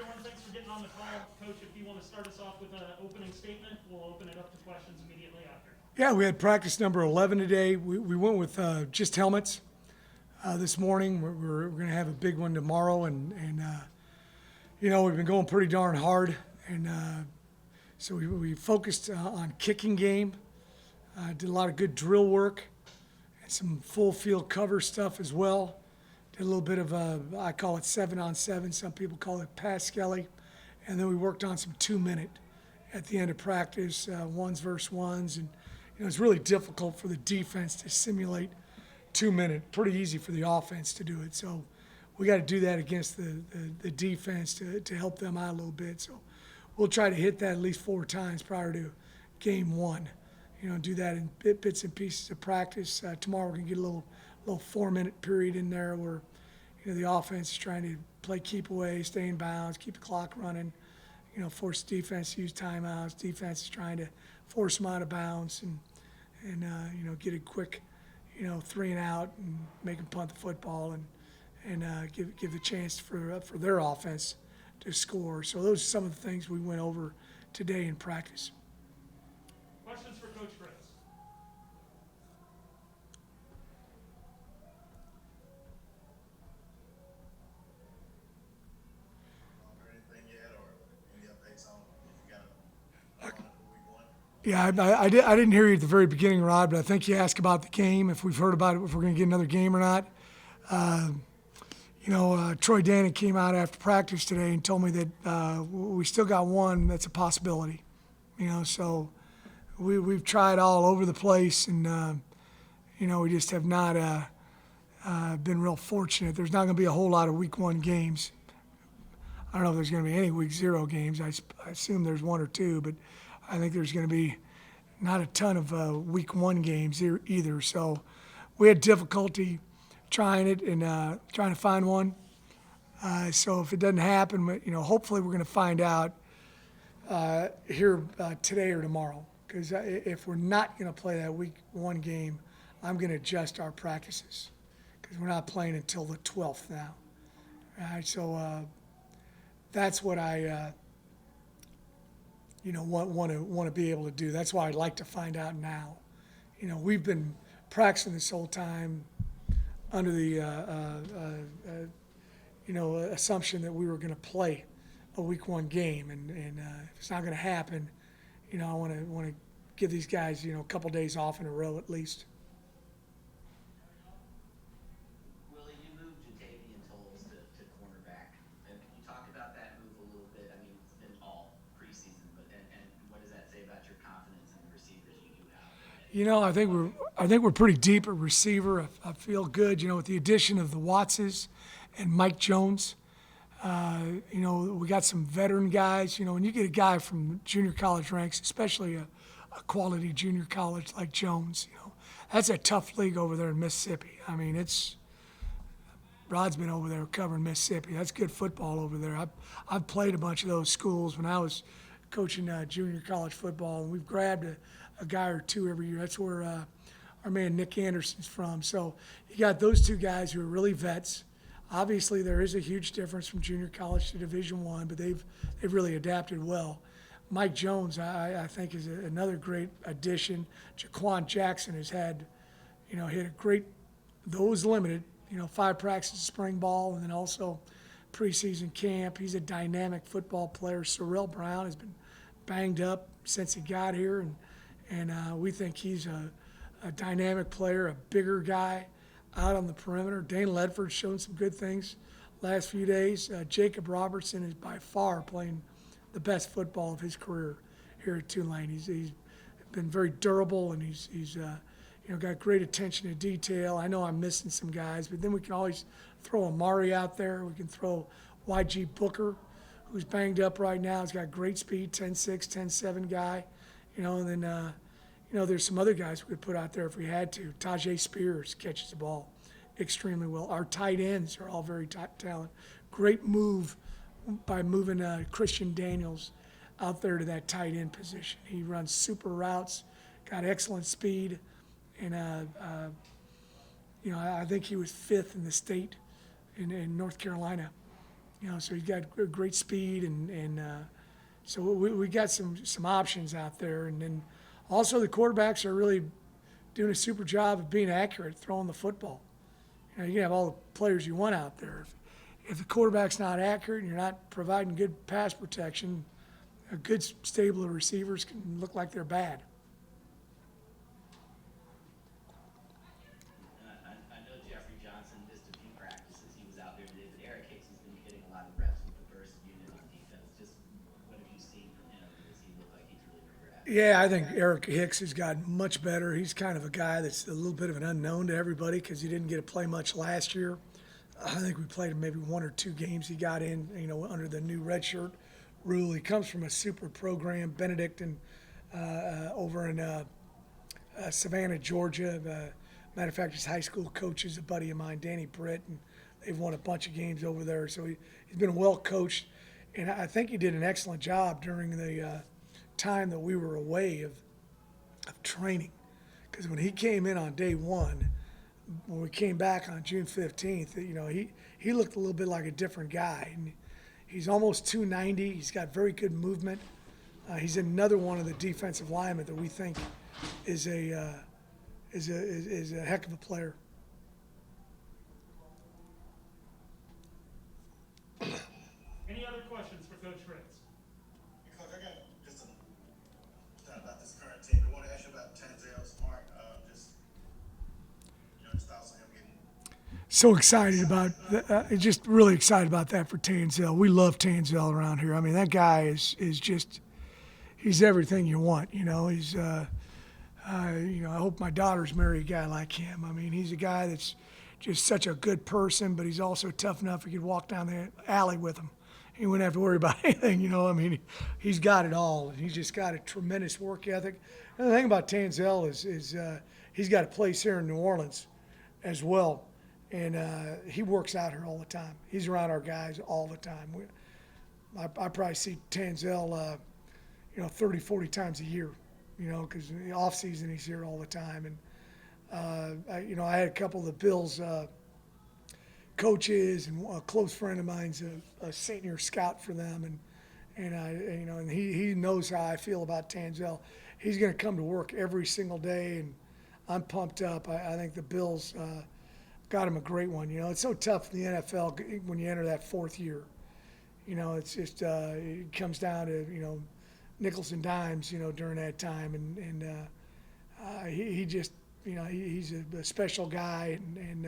everyone. Thanks for getting on the call. Coach, if you want to start us off with an opening statement, we'll open it up to questions immediately after. Yeah, we had practice number 11 today. We went with just helmets this morning. We're going to have a big one tomorrow, and we've been going pretty darn hard, and so we focused on kicking game. Did a lot of good drill work and some full field cover stuff as well. Did a little bit of I call it 7-on-7. Some people call it pass skelly, and then we worked on some 2-minute at the end of practice, ones versus ones, and it's really difficult for the defense to simulate 2-minute. Pretty easy for the offense to do it. So we got to do that against the defense to help them out a little bit. So we'll try to hit that at least 4 times prior to game 1. Do that in bits and pieces of practice. Tomorrow we're going to get a little 4-minute period in there where the offense is trying to play keep away, stay in bounds, keep the clock running, force defense to use timeouts. Defense is trying to force them out of bounds and get a quick 3 and out and make them punt the football and give the chance for their offense to score. So those are some of the things we went over today in practice. Questions for Coach Fritz? Yeah, I didn't hear you at the very beginning, Rod, but I think you asked about the game, if we've heard about it, if we're going to get another game or not. Troy Dannon came out after practice today and told me that we still got one that's a possibility. So we've tried all over the place, and we just have not been real fortunate. There's not going to be a whole lot of week 1 games. I don't know if there's going to be any week 0 games. I assume there's 1 or 2, but I think there's going to be not a ton of week 1 games either. So we had difficulty trying it and trying to find one. So if it doesn't happen, hopefully we're going to find out here today or tomorrow. Because if we're not going to play that week 1 game, I'm going to adjust our practices because we're not playing until the 12th now. All right, so that's what I want to be able to do. That's why I'd like to find out now. We've been practicing this whole time under the assumption that we were going to play a week 1 game, and if it's not going to happen, I want to give these guys a couple days off in a row at least. Willie, you moved Jatavian Tolles to cornerback, and can you talk about that move a little bit? I mean, it's been all preseason, but and what does that say about your confidence in the receivers you do have? I think we're pretty deep at receiver. I feel good, with the addition of the Wattses and Mike Jones. We got some veteran guys. When you get a guy from junior college ranks, especially a quality junior college like Jones, that's a tough league over there in Mississippi. I mean, Rod's been over there covering Mississippi. That's good football over there. I've played a bunch of those schools when I was coaching junior college football, and we've grabbed a guy or 2 every year. That's where our man Nick Anderson's from. So you got those 2 guys who are really vets. Obviously, there is a huge difference from junior college to Division I, but they've really adapted well. Mike Jones, I think, is another great addition. Jaquan Jackson has had, hit a great, those limited, 5 practices spring ball, and then also preseason camp. He's a dynamic football player. Sorrell Brown has been banged up since he got here, and we think he's a dynamic player, a bigger guy out on the perimeter. Dane Ledford's shown some good things last few days. Jacob Robertson is by far playing the best football of his career here at Tulane. He's been very durable, and he's got great attention to detail. I know I'm missing some guys, but then we can always throw Amari out there. We can throw YG Booker, who's banged up right now. He's got great speed, 10'6", 10'7" guy. And then there's some other guys we could put out there if we had to. Tajay Spears catches the ball extremely well. Our tight ends are all very talented. Great move by moving Christian Daniels out there to that tight end position. He runs super routes, got excellent speed, and I think he was 5th in the state in North Carolina So he's got great speed, and so we got some options out there. And then also the quarterbacks are really doing a super job of being accurate, throwing the football. You can have all the players you want out there. If the quarterback's not accurate and you're not providing good pass protection, a good stable of receivers can look like they're bad. I know Jeffrey Johnson missed a few practices. He was out there today, but Eric Hicks has been getting a lot of reps with the first unit on defense. Just what have you seen from him? Does he look like he's really progressed? Yeah, I think Eric Hicks has gotten much better. He's kind of a guy that's a little bit of an unknown to everybody because he didn't get to play much last year. I think we played him maybe 1 or 2 games he got in, under the new redshirt rule. He comes from a super program, Benedictine, over in Savannah, Georgia. Matter of fact, his high school coach is a buddy of mine, Danny Britt, and they've won a bunch of games over there. So he's been well coached, and I think he did an excellent job during the time that we were away of training. Because when he came in on day one, when we came back on June 15th, he looked a little bit like a different guy. And he's almost 290. He's got very good movement. He's another one of the defensive linemen that we think is a heck of a player. Any other questions for Coach Fritz? Coach, I got just about this current team. I want to ask you about Tanzel Smart. Just thoughts on him getting. So excited about, just really excited about that for Tanzel. We love Tanzel around here. I mean, that guy is just, he's everything you want. He's, I hope my daughters marry a guy like him. I mean, he's a guy that's just such a good person, but he's also tough enough you could walk down the alley with him. He wouldn't have to worry about anything, I mean, he's got it all, and he's just got a tremendous work ethic. And the thing about Tanzel is he's got a place here in New Orleans as well, and he works out here all the time. He's around our guys all the time. I probably see Tanzel, 30, 40 times a year, because in the off season he's here all the time. And I had a couple of the Bills coaches, and a close friend of mine's a senior scout for them, and he knows how I feel about Tanzel. He's going to come to work every single day, and I'm pumped up. I think the Bills got him a great one. It's so tough in the NFL when you enter that 4th year. It's just it comes down to nickels and dimes during that time, and he just he's a special guy, and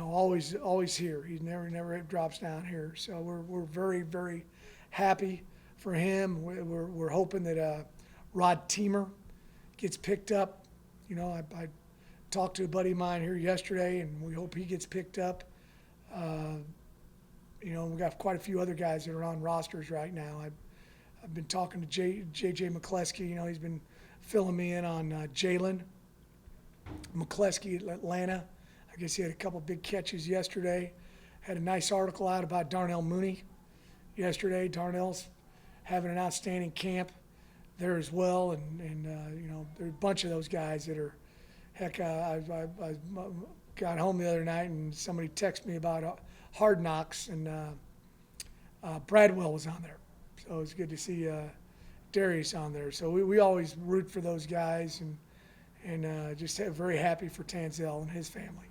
always here. He never drops down here. So we're very, very happy for him. We're hoping that Rod Teamer gets picked up. I talked to a buddy of mine here yesterday, and we hope he gets picked up. We've got quite a few other guys that are on rosters right now. I've been talking to J.J. McCleskey. He's been filling me in on Jalen McCleskey at Atlanta. I guess he had a couple big catches yesterday. Had a nice article out about Darnell Mooney yesterday. Darnell's having an outstanding camp there as well, and there are a bunch of those guys that are. Heck, I got home the other night and somebody texted me about Hard Knocks, and Bradwell was on there, so it's good to see Darius on there. So we always root for those guys, and just very happy for Tanzel and his family.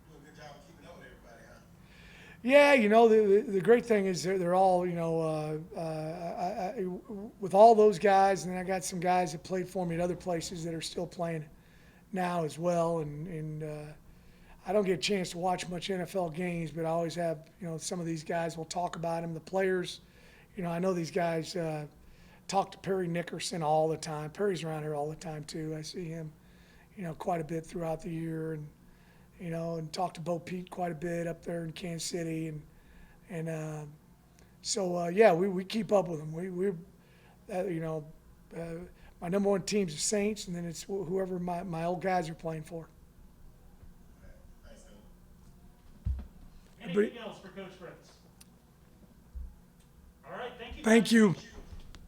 Doing a good job of keeping up with everybody, huh? Yeah, the great thing is they're all, with all those guys, and then I got some guys that played for me at other places that are still playing now as well, and I don't get a chance to watch much NFL games, but I always have, some of these guys will talk about them. The players, I know these guys talk to Perry Nickerson all the time. Perry's around here all the time too. I see him, quite a bit throughout the year, and talk to Bo Pete quite a bit up there in Kansas City, we keep up with them. My number one team's the Saints, and then it's whoever my old guys are playing for. Thanks, Coach. Anything else for Coach Fritz? All right, thank you. Thank you.